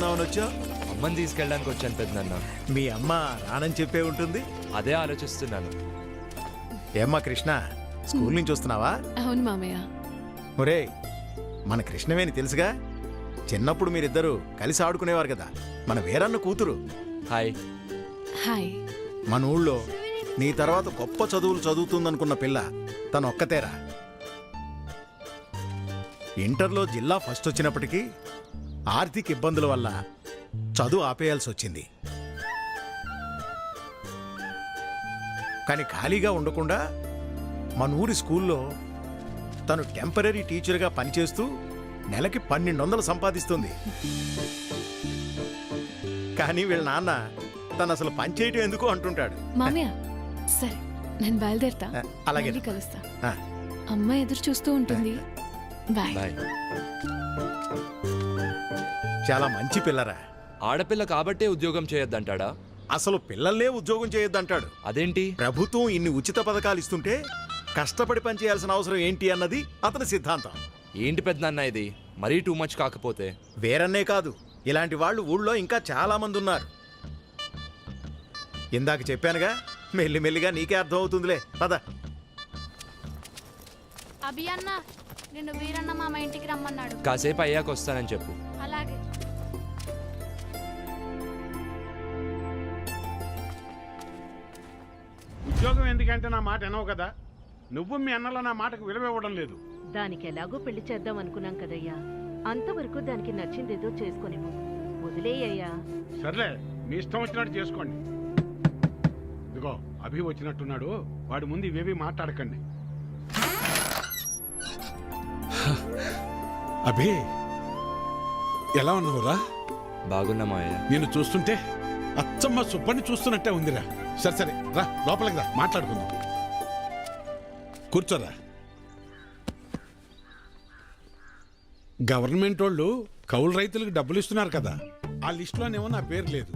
తీసుకుందామని వచ్చా? అమ్మని తీసుకెళ్ళడానికి వచ్చాను పెద్దనాన్న. మీ అమ్మ రానని చెప్పే ఉంటుంది. అదే ఆలోచిస్తున్నాను. ఏమ్మా కృష్ణ, స్కూల్ నుంచి వస్తున్నావా? అవును మామయ్య. ఒరే, మన కృష్ణవేని తెలుసుగా? చిన్నప్పుడు మీరిద్దరూ కలిసి ఆడుకునేవారు కదా, మన వీరన్న కూతురు. హాయ్. హాయ్. మన ఊళ్ళో నీ తర్వాత గొప్ప చదువులు చదువుతుందనుకున్న పిల్ల తను ఒక్కతేరా. ఇంటర్లో జిల్లా ఫస్ట్ వచ్చినప్పటికీ ఆర్థిక ఇబ్బందుల వల్ల చదువు ఆపేయాల్సి వచ్చింది. కానీ ఖాళీగా ఉండకుండా మన ఊరి స్కూల్లో తను టెంపరీ టీచర్గా పనిచేస్తూ నెలకి 1200 సంపాదిస్తుంది. కానీ వీళ్ళ నాన్న తను అసలు పనిచేయటం ఎందుకు అంటుంటాడు. మామయ్య సరే, నేను బయలుదేరుతా. అలాగే. మళ్ళీ కలుస్తా. ఆ. అమ్మ ఎదురు చూస్తూ ఉంటుంది. బాయ్. బాయ్. చాలా మంచి పిల్లరా. ఆడపిల్ల కాబట్టే ఉద్యోగం చేయొద్దంటాడా? అసలు పిల్లల్నే ఉద్యోగం చేయొద్దంటాడు. అదేంటి? ప్రభుత్వం ఇన్ని ఉచిత పథకాలు ఇస్తుంటే కష్టపడి పనిచేయాల్సిన అవసరం ఏంటి అన్నది అతని సిద్ధాంతం. ఏంటి పెద్దనాన్న ఇది? మరీ టూ మచ్ కాకపోతే? వేరన్నే కాదు, ఇలాంటి వాళ్ళు ఊళ్ళో ఇంకా చాలా మంది ఉన్నారు. ఇందాక చెప్పానుగా, మెల్లిమెల్లిగా నీకే అర్థం అవుతుందిలే. పద. అభి అన్న, నిన్ను వీరన్న మామ ఇంటికి రమ్మన్నాడు. కాసేపు అయ్యాక వస్తానని చెప్పు. అలాగే. ఉద్యోగం ఎందుకంటే నా మాట వినవు కదా. నువ్వు మీ అన్నల నా మాటకు విలువ ఇవ్వడం లేదు. దానికి ఎలాగో పెళ్లి చేద్దాం అనుకున్నాం కదయ్యా. అంతవరకు దానికి నచ్చిందేదో చేసుకునేమో. వదిలేయ్యా. సర్లే, మీ ఇష్టం వచ్చినట్టు చేసుకోండి. ఇదిగో అభి వచ్చినట్టున్నాడు, వాడి ముందు ఇవేవి మాట్లాడకండి. అభి, ఎలా ఉన్నావురా? బాగున్నా మావయ్య. నేను చూస్తుంటే అచ్చమ్మ సుబ్బని చూస్తున్నట్టే ఉందిరా. సరే సరే, రా లోపలికి రా, మాట్లాడుకుందాం. కూర్చోరా. గవర్నమెంట్ వాళ్ళు కౌలు రైతులకు డబ్బులు ఇస్తున్నారు కదా, ఆ లిస్టులోనేమో నా పేరు లేదు.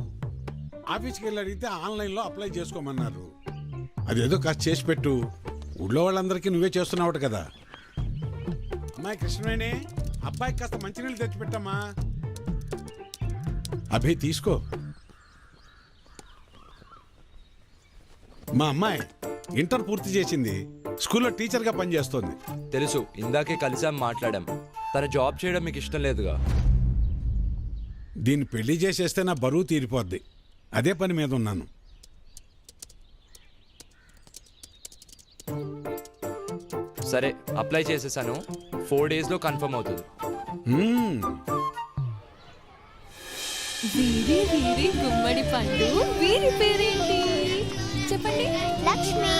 ఆఫీస్కి వెళ్ళి అడిగితే ఆన్లైన్లో అప్లై చేసుకోమన్నారు. అదేదో కాస్త చేసి పెట్టు. ఊళ్ళో వాళ్ళందరికీ నువ్వే చేస్తున్నావు కదా. అమ్మాయి కృష్ణవేణి, అబ్బాయికి కాస్త మంచినీళ్ళు తెచ్చిపెట్టమ్మా. అభి తీసుకో. మా అమ్మాయి ఇంటర్ పూర్తి చేసింది, స్కూల్లో టీచర్గా పనిచేస్తోంది. తెలుసు, ఇందాకే కలిసాం, మాట్లాడాం. తన జాబ్ చేయడం మీకు ఇష్టం లేదుగా. దీన్ని పెళ్లి చేసేస్తే నా బరువు తీరిపోద్ది. అదే పని మీద ఉన్నాను. సరే, అప్లై చేసేసాను. 4 daysలో కన్ఫర్మ్ అవుతుంది. వీరి వీరి గుమ్మడి పండు. వీరి పేరేంటి చెప్పండి? లక్ష్మి.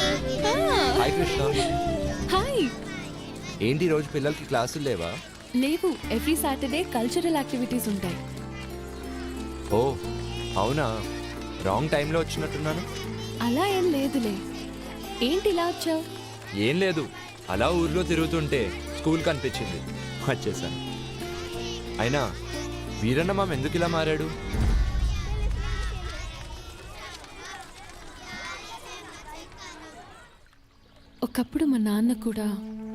హాయ్ కృష్ణ. హాయ్. ఏంటి రోజు పిల్లలకి క్లాసులు లేవా? లేవు, ఎవ్రీ సాటర్డే కల్చరల్ యాక్టివిటీస్ ఉంటాయి. ఓ అవునా, రాంగ్ టైంలో వచ్చినట్టున్నాను. అలా ఏం లేదులే. ఏంటి ఇలా వచ్చావు? ఏం లేదు, అలా ఊర్లో తిరుగుతుంటే స్కూల్ కనిపించింది, వచ్చేసాను. అయినా వీరన్న మామ ఎందుకు ఇలా మారాడు? ఒకప్పుడు మా నాన్న కూడా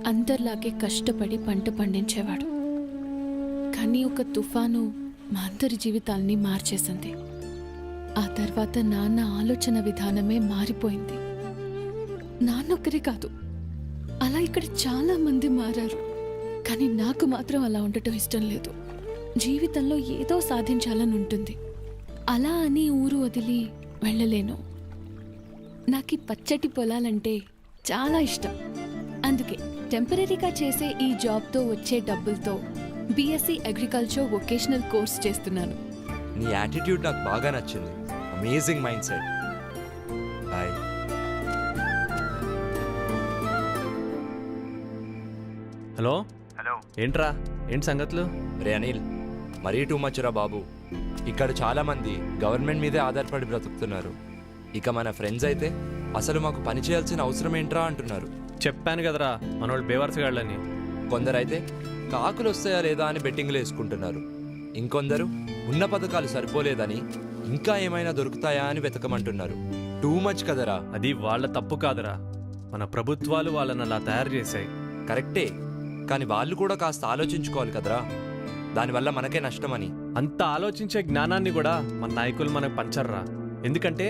అందరిలాగే కష్టపడి పంట పండించేవాడు. కానీ ఒక తుఫాను మా అందరి జీవితాల్ని మార్చేసింది. ఆ తర్వాత నాన్న ఆలోచన విధానమే మారిపోయింది. నాన్నొక్కరే కాదు, అలా ఇక్కడ చాలా మంది మారారు. కానీ నాకు మాత్రం అలా ఉండటం ఇష్టం లేదు. జీవితంలో ఏదో సాధించాలని ఉంటుంది. అలా అని ఊరు వదిలి వెళ్ళలేను. నాకు పచ్చటి పొలాలంటే చాలా ఇష్టం. అందుకే టెంపరీగా చేసే ఈ జాబ్తో వచ్చే డబ్బులతో బీఎస్సీ అగ్రికల్చర్ వొకేషనల్ కోర్స్ చేస్తున్నాను. నీ యాటిట్యూడ్ నాకు బాగా నచ్చింది. Amazing mind set. Hi. Hello. ఏంట్రా, ఏంటి సంగతులు? రే అనిల్, మరీ టూ మచ్ రా బాబు. ఇక్కడ చాలా మంది గవర్నమెంట్ మీదే ఆధారపడి బ్రతుకుతున్నారు. ఇక మన ఫ్రెండ్స్ అయితే అసలు మాకు పని చేయాల్సిన అవసరం ఏంట్రా అంటున్నారు. చెప్పాను కదరా, మనోళ్ళు బేవర్సగాళ్ళని. కొందరైతే కాకులు వస్తాయా లేదా అని బెట్టింగ్లు వేసుకుంటున్నారు. ఇంకొందరు ఉన్న పథకాలు సరిపోలేదని ఇంకా ఏమైనా దొరుకుతాయా అని వెతకమంటున్నారు. టూ మచ్ కదరా. అది వాళ్ళ తప్పు కాదురా, మన ప్రభుత్వాలు వాళ్ళని అలా తయారు చేశాయి. కరెక్టే, కానీ వాళ్ళు కూడా కాస్త ఆలోచించుకోవాలి కదరా. దానివల్ల మనకే నష్టమని అంత ఆలోచించే జ్ఞానాన్ని కూడా మన నాయకులు మనకు పంచర్రా. ఎందుకంటే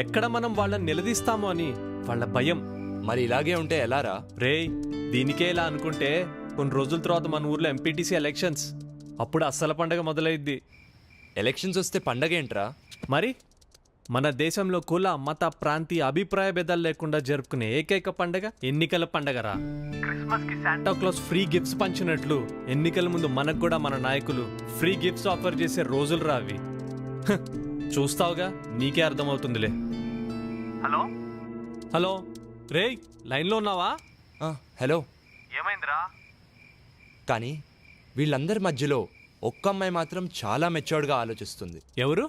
ఎక్కడ మనం వాళ్ళని నిలదీస్తామో అని వాళ్ళ భయం. మరి ఇలాగే ఉంటే ఎలారా? రేయ్, దీనికే ఇలా అనుకుంటే కొన్ని రోజుల తర్వాత మన ఊర్లో ఎంపీటీసీ ఎలక్షన్స్, అప్పుడు అస్సల పండగ మొదలైద్ది. ఎలక్షన్స్ వస్తే పండగ ఏంట్రా? మరి మన దేశంలో కుల మత ప్రాంతీయ అభిప్రాయ భేదాలు లేకుండా జరుపుకునే ఏకైక పండగ ఎన్నికల పండగరా. క్రిస్మస్ కి శాంటా క్లాస్ ఫ్రీ గిఫ్ట్స్ పంచినట్లు ఎన్నికల ముందు మనకు కూడా మన నాయకులు ఫ్రీ గిఫ్ట్స్ ఆఫర్ చేసే రోజులు రా అవి. హ, చూస్తావుగా, నీకే అర్థమవుతుందిలే. హలో హలో, రేయ్ లైన్లో ఉన్నావా? హలో. ఏమైందిరా? కానీ వీళ్ళందరి మధ్యలో ఒక్క అమ్మాయి మాత్రం చాలా మెచ్యూర్డ్గా ఆలోచిస్తుంది. ఎవరు?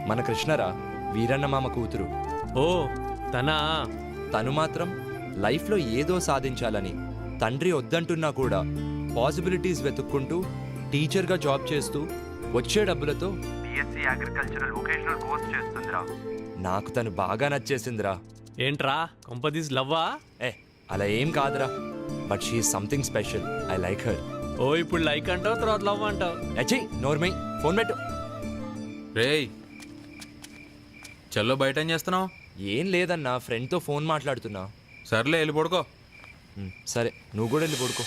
మన కృష్ణరా, వీరన్న మామ కూతురు. ఓ తనా? తను మాత్రం లైఫ్లో ఏదో సాధించాలని తండ్రి వద్దంటున్నా కూడా పాసిబిలిటీస్ వెతుక్కుంటూ టీచర్గా జాబ్ చేస్తూ వచ్చే డబ్బులతో బిఎస్సీ అగ్రికల్చరల్ వొకేషనల్ కోర్స్ చేస్తుందిరా. నాకు తను బాగా నచ్చేసిందిరా. ఏంట్రా కొంపదీస్ లవ్వా? అలా ఏం కాదురా, but she is something special. I like her. ఓ ఇప్పుడు లైక్ అంటావు, తర్వాత లవ్ అంటావు. అచ్చయ్ నోర్మై, ఫోన్ పెట్టు. రేయ్ చల్లో, బయట ఏం చేస్తున్నావు? ఏం లేదన్నా, ఫ్రెండ్తో ఫోన్ మాట్లాడుతున్నా. సర్లే, వెళ్ళి పడుకో. సరే, నువ్వు కూడా వెళ్ళి పడుకో.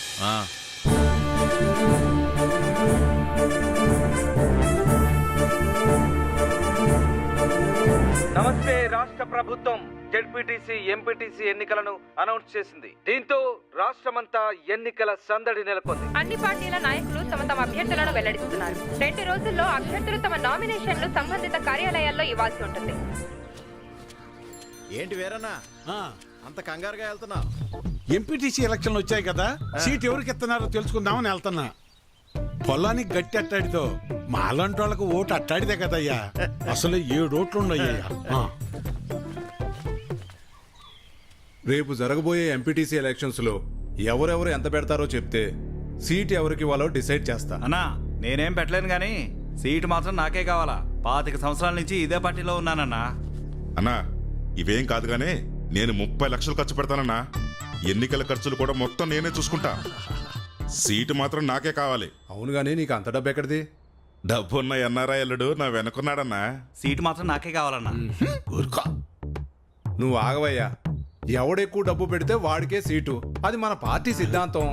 నమస్తే. రాష్ట్ర ప్రభుత్వం జెడ్పీటీసీ ఎంపీటీసీ ఎన్నికలను అనౌన్స్ చేసింది. దీంతో రాష్ట్రమంతా ఎన్నికల సందడి నెలకొంది. అన్ని పార్టీల నాయకులు తమ తమ అభ్యర్థులను వెల్లడిస్తున్నారు. 2 రోజుల్లో అభ్యర్థులు తమ నామినేషన్లు సంబంధిత కార్యాలయాల్లో ఇవ్వాల్సి ఉంటుంది. ఏంటి వేరన్నా అంత కంగారుగా వెళ్తున్నావు? ఎంపీటీసీ ఎలక్షన్లు వచ్చాయి కదా, సీట్ ఎవరికి ఇస్తున్నారో తెలుసుకుందామని వెళ్తున్నా. పొలానికి గట్టి అట్టాడితో మాలాంటి వాళ్ళకు ఓటు అట్టాడితే కదయ్యా. అసలు 7 ఓట్లు ఉన్నాయ్యా. రేపు జరగబోయే ఎంపీటీసీ ఎలక్షన్స్ లో ఎవరెవరు ఎంత పెడతారో చెప్తే సీట్ ఎవరికి వాళ్ళో డిసైడ్ చేస్తా. అన్నా, నేనేం పెట్టలేను గానీ సీటు మాత్రం నాకే కావాలా. 25 సంవత్సరాల నుంచి ఇదే పార్టీలో ఉన్నానన్నా. అన్నా, ఇవేం కాదు గానీ నేను 30 లక్షలు ఖర్చు పెడతానన్నా. ఎన్నికల ఖర్చులు కూడా మొత్తం నేనే చూసుకుంటా. సీటు మాత్రం నాకే కావాలి. అవును గానీ నీకు అంత డబ్బు ఎక్కడిది? డబ్బున్న ఎన్ఆర్ఐ అల్లుడు నా వెనుకున్నాడన్నా. సీటు మాత్రం నాకే కావాలన్నా. నువ్వు ఆగవయ్యా. ఎవడెక్కువ డబ్బు పెడితే వాడికే సీటు. అది మన పార్టీ సిద్ధాంతం.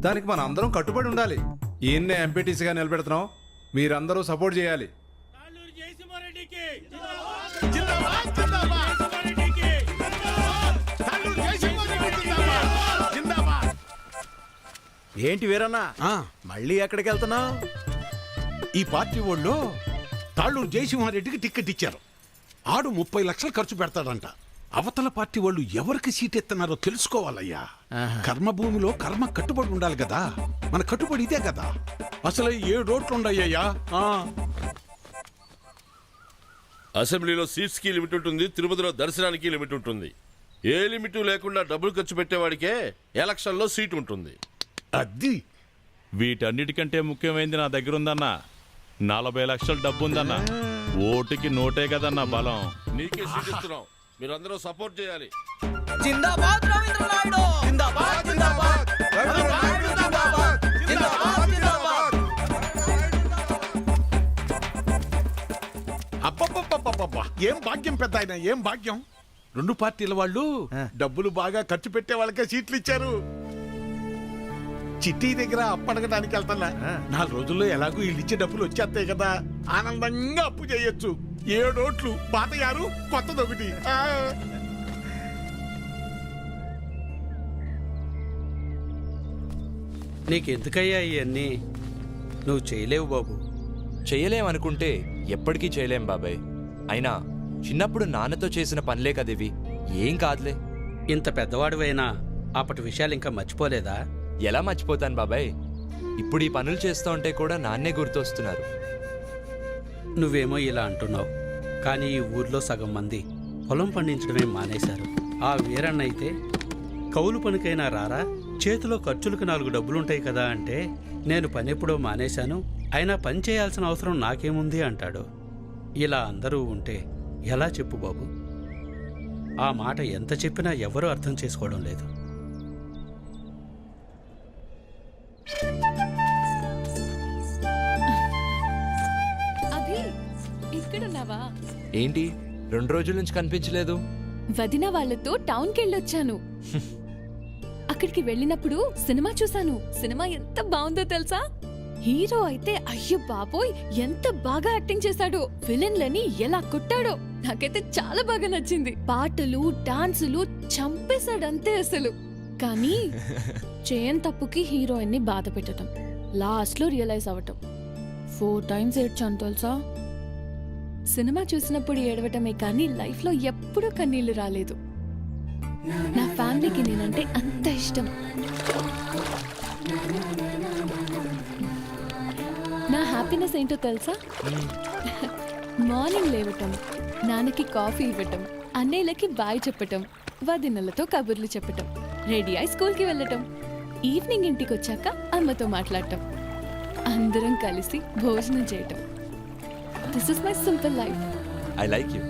దానికి మన అందరం కట్టుబడి ఉండాలి. ఈయన్నే ఎంపీటీసీగా నిలబెడుతున్నాం. మీరందరూ సపోర్ట్ చేయాలి. ఏంటి వీరన్నా, మళ్ళీ ఎక్కడికి వెళ్తున్నావు? ఈ పార్టీ వాళ్ళు తాళ్ళూరు జయసింహారెడ్డికి టికెట్ ఇచ్చారు. ఆడు 30 లక్షలు ఖర్చు పెడతాడంట. అవతల పార్టీ వాళ్ళు ఎవరికి సీట్ ఎత్తున్నారో తెలుసుకోవాలయ్యా. కర్మభూమిలో కర్మ కట్టుబడి ఉండాలి కదా. మన కట్టుబడి ఇదే కదా. అసలు 7 ఓట్లు ఉండయ్యా. అసెంబ్లీలో సీట్స్ కి లిమిట్ ఉంటుంది, తిరుపతిలో దర్శనానికి లిమిట్ ఉంటుంది. ఏ లిమిట్ లేకుండా డబ్బులు ఖర్చు పెట్టేవాడికే ఎలక్షన్ లో సీట్ ఉంటుంది. అది వీటన్నిటికంటే ముఖ్యమైనది నా దగ్గర ఉందన్నా. 40 లక్షల డబ్బు ఉందన్నా. ఓటుకి నోటే కదన్నా బలం. నీకే సీట్ ఇస్తున్నాం, మీరందరూ సపోర్ట్ చేయాలి. జిందాబాద్ రవీంద్ర నాయుడు. జిందాబాద్ జిందాబాద్ రవీంద్ర నాయుడు. జిందాబాద్ జిందాబాద్ జిందాబాద్. అబ్బబ్బబ్బబ్బబ్బా, ఏం భాగ్యం పెద్ద ఆయన, ఏం భాగ్యం. 2 పార్టీల వాళ్ళు డబ్బులు బాగా ఖర్చు పెట్టే వాళ్ళకే సీట్లు ఇచ్చారు. చిట్టి దగ్గర అప్పడగడానికి వెళ్తున్నా. 4 రోజుల్లో ఎలాగో వీళ్ళు ఇచ్చే డబ్బులు వచ్చేస్తాయి కదా. ఆనందంగా అప్పు చేయొచ్చు. 7 ఓట్లు, పాత 6, కొత్తది 1. నీకెందుకయ్యా ఇవన్నీ? నువ్వు చేయలేవు బాబు. చేయలేమనుకుంటే ఎప్పటికీ చేయలేం బాబాయ్. అయినా చిన్నప్పుడు నాన్నతో చేసిన పనులే కదివి. ఏం కాదులే. ఇంత పెద్దవాడివైనా అప్పటి విషయాలు ఇంకా మర్చిపోలేదా? ఎలా మర్చిపోతాను బాబాయ్? ఇప్పుడు ఈ పనులు చేస్తూ ఉంటే కూడా నాన్నే గుర్తొస్తున్నారు. నువ్వేమో ఇలా అంటున్నావు, కానీ ఈ ఊర్లో సగం మంది పొలం పండించడమే మానేశారు. ఆ వీరన్న అయితే కౌలు పనికైనా రారా, చేతిలో ఖర్చులకు 4 డబ్బులుంటాయి కదా అంటే, నేను పని ఎప్పుడో మానేశాను, అయినా పని చేయాల్సిన అవసరం నాకేముంది అంటాడు. ఇలా అందరూ ఉంటే ఎలా చెప్పు బాబు? ఆ మాట ఎంత చెప్పినా ఎవరూ అర్థం చేసుకోవడం లేదు. మర్చిపోయావా? ఏంటి 2 రోజుల నుంచి కనిపించలేదు? వదిన వాళ్ళతో టౌన్కి వెళ్ళొచ్చాను. అక్కడికి వెళ్ళినప్పుడు సినిమా చూశాను. సినిమా ఎంత బాగుందో తెలుసా? హీరో అయితే అయ్యో బాబోయ్ ఎంత బాగా యాక్టింగ్ చేశాడో, విలన్లని ఎలా కొట్టాడో నాకైతే చాలా బాగా నచ్చింది. పాటలు డాన్సులు చంపేశాడంతే అసలు. కానీ చేయని తప్పుకి హీరోయిన్ ని బాధ పెట్టడం, లాస్ట్ లో రియలైజ్ అవ్వటం. 4 times ఏడ్చాను తెలుసా? సినిమా చూసినప్పుడు ఏడవటమే కానీ లైఫ్ లో ఎప్పుడూ కన్నీళ్లు రాలేదు. నా ఫ్యామిలీకి నేనంటే అంత ఇష్టం. నా హ్యాపీనెస్ ఏంటో తెలుసా? మార్నింగ్ లేవటం, నాన్నకి కాఫీ ఇవ్వటం, అన్నయ్యలకి బాయ్ చెప్పటం, వదినలతో కబుర్లు చెప్పటం, రెడీ అయి స్కూల్కి వెళ్ళటం, ఈవినింగ్ ఇంటికి వచ్చాక అమ్మతో మాట్లాడటం, అందరం కలిసి భోజనం చేయటం. This is my simple life. I like you.